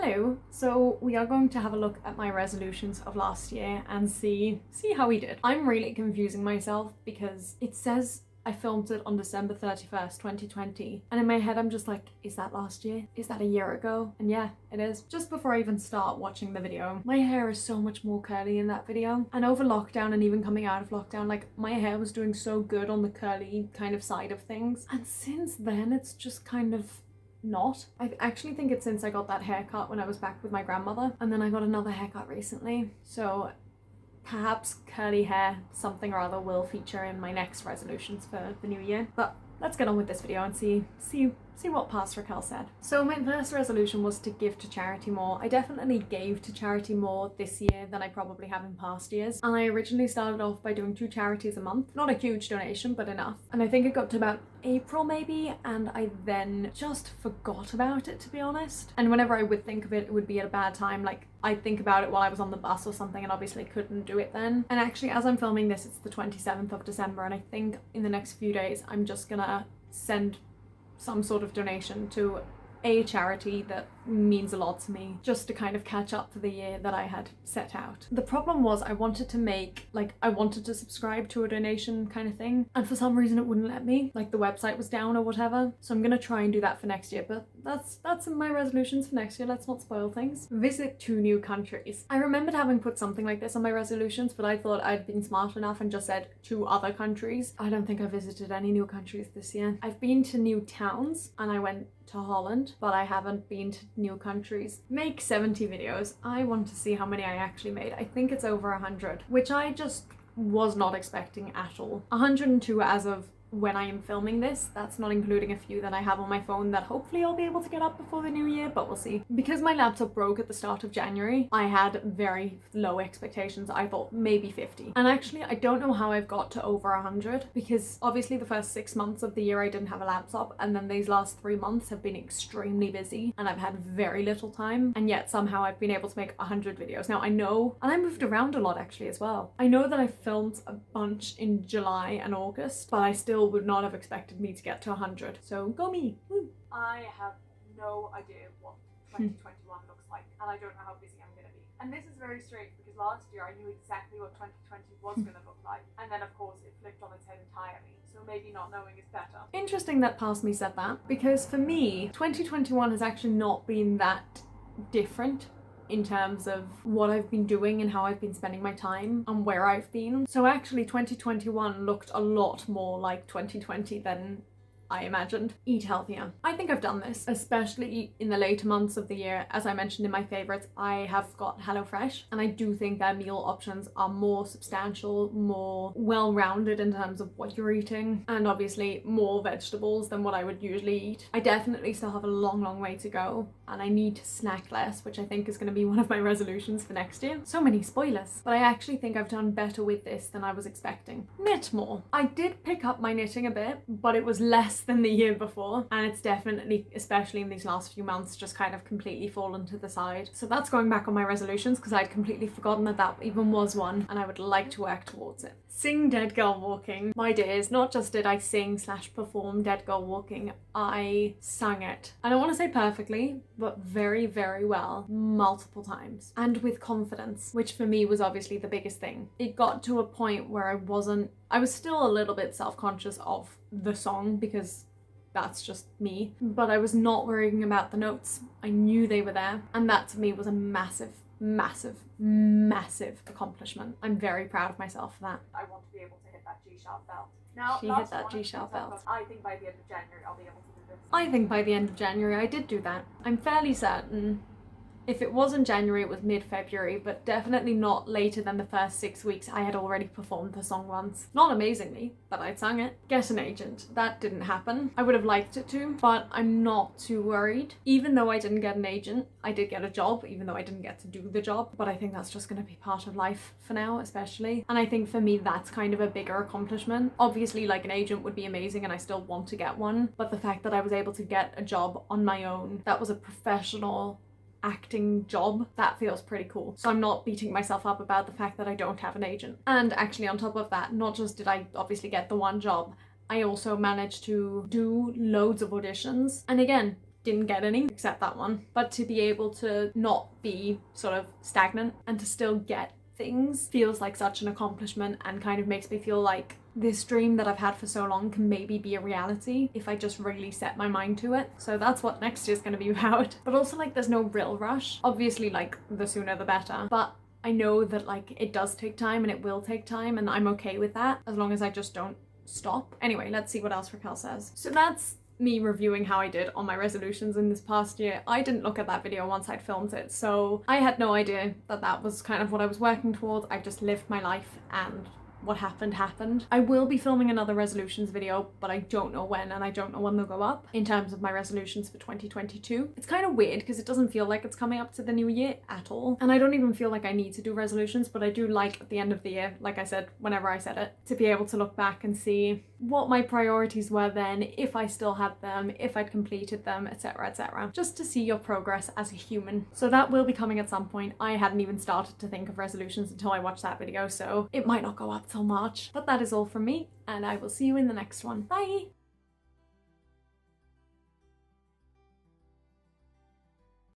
Hello, so we are going to have a look at my resolutions of last year and see how we did. I'm really confusing myself because it says I filmed it on December 31st, 2020, and in my head I'm just like, is that last year? Is that a year ago? And yeah, it is. Just before I even start watching the video, my hair is so much more curly in that video, and over lockdown and even coming out of lockdown, like my hair was doing so good on the curly kind of side of things, and since then it's just kind of not. I actually think it's since I got that haircut when I was back with my grandmother, and then I got another haircut recently, so perhaps curly hair, something or other, will feature in my next resolutions for the new year. But let's get on with this video and see what past Raquel said. So my first resolution was to give to charity more. I definitely gave to charity more this year than I probably have in past years. And I originally started off by doing 2 charities a month. Not a huge donation, but enough. And I think it got to about April maybe, and I then just forgot about it, to be honest. And whenever I would think of it, it would be at a bad time. Like I'd think about it while I was on the bus or something and obviously couldn't do it then. And actually, as I'm filming this, it's the 27th of December, and I think in the next few days I'm just gonna send some sort of donation to a charity that means a lot to me, just to kind of catch up for the year that I had set out. The problem was I wanted to subscribe to a donation kind of thing, and for some reason it wouldn't let me, like the website was down or whatever. So I'm gonna try and do that for next year, but that's my resolutions for next year. Let's not spoil things. Visit 2 new countries. I remembered having put something like this on my resolutions, but I thought I'd been smart enough and just said 2 other countries. I don't think I visited any new countries this year. I've been to new towns, and I went to Holland, but I haven't been to new countries. Make 70 videos. I want to see how many I actually made. I think it's over 100, which I just was not expecting at all. 102 as of when I am filming this. That's not including a few that I have on my phone that hopefully I'll be able to get up before the new year, but we'll see. Because my laptop broke at the start of January, I had very low expectations. I thought maybe 50. And actually, I don't know how I've got to over 100, because obviously the first 6 months of the year I didn't have a laptop, and then these last 3 months have been extremely busy and I've had very little time, and yet somehow I've been able to make 100 videos. Now I know, and I moved around a lot actually as well. I know that I filmed a bunch in July and August, but I still would not have expected me to get to 100. So go me. Woo. I have no idea what 2021 looks like, and I don't know how busy I'm going to be. And this is very strange because last year I knew exactly what 2020 was going to look like, and then of course it flipped on its head entirely. So maybe not knowing is better. Interesting that past me said that, because for me 2021 has actually not been that different in terms of what I've been doing and how I've been spending my time and where I've been. So actually 2021 looked a lot more like 2020 than I imagined. Eat healthier. I think I've done this, especially in the later months of the year. As I mentioned in my favorites, I have got HelloFresh, and I do think their meal options are more substantial, more well-rounded in terms of what you're eating, and obviously more vegetables than what I would usually eat. I definitely still have a long way to go, and I need to snack less, which I think is going to be one of my resolutions for next year. So many spoilers. But I actually think I've done better with this than I was expecting. Knit more. I did pick up my knitting a bit, but it was less than the year before, and it's definitely, especially in these last few months, just kind of completely fallen to the side. So that's going back on my resolutions, because I'd completely forgotten that even was one, and I would like to work towards it. Sing Dead Girl Walking. My dears, not just did I sing/perform Dead Girl Walking, I sang it. I don't want to say perfectly, but very well, multiple times, and with confidence, which for me was obviously the biggest thing. It got to a point where I was still a little bit self-conscious of the song, because that's just me, but I was not worrying about the notes. I knew they were there, and that to me was a massive accomplishment. I'm very proud of myself for that. I want to be able to hit that G-sharp belt. Now, she hit that G-sharp belt. I think by the end of January I'll be able to do this. I think by the end of January I did do that. I'm fairly certain. If it wasn't January, it was mid-February, but definitely not later than the first 6 weeks. I had already performed the song once. Not amazingly, but I'd sung it. Get an agent. That didn't happen. I would have liked it to, but I'm not too worried. Even though I didn't get an agent, I did get a job, even though I didn't get to do the job. But I think that's just going to be part of life for now, especially. And I think for me, that's kind of a bigger accomplishment. Obviously, like, an agent would be amazing, and I still want to get one. But the fact that I was able to get a job on my own, that was a professional acting job, that feels pretty cool. So I'm not beating myself up about the fact that I don't have an agent. And actually, on top of that, not just did I obviously get the one job, I also managed to do loads of auditions. And again, didn't get any, except that one. But to be able to not be sort of stagnant and to still get things feels like such an accomplishment, and kind of makes me feel like this dream that I've had for so long can maybe be a reality if I just really set my mind to it. So that's what next year's gonna be about. But also, like, there's no real rush. Obviously, like, the sooner the better. But I know that, like, it does take time and it will take time, and I'm okay with that as long as I just don't stop. Anyway, let's see what else Raquel says. So that's me reviewing how I did on my resolutions in this past year. I didn't look at that video once I'd filmed it, so I had no idea that that was kind of what I was working towards. I just lived my life, and what happened happened. I will be filming another resolutions video, but I don't know when, and I don't know when they'll go up in terms of my resolutions for 2022. It's kind of weird because it doesn't feel like it's coming up to the new year at all, and I don't even feel like I need to do resolutions, but I do like at the end of the year, like I said whenever I said it, to be able to look back and see what my priorities were then, if I still had them, if I'd completed them, etc, etc, just to see your progress as a human. So that will be coming at some point. I hadn't even started to think of resolutions until I watched that video, so it might not go up till March. But that is all from me, and I will see you in the next one. Bye!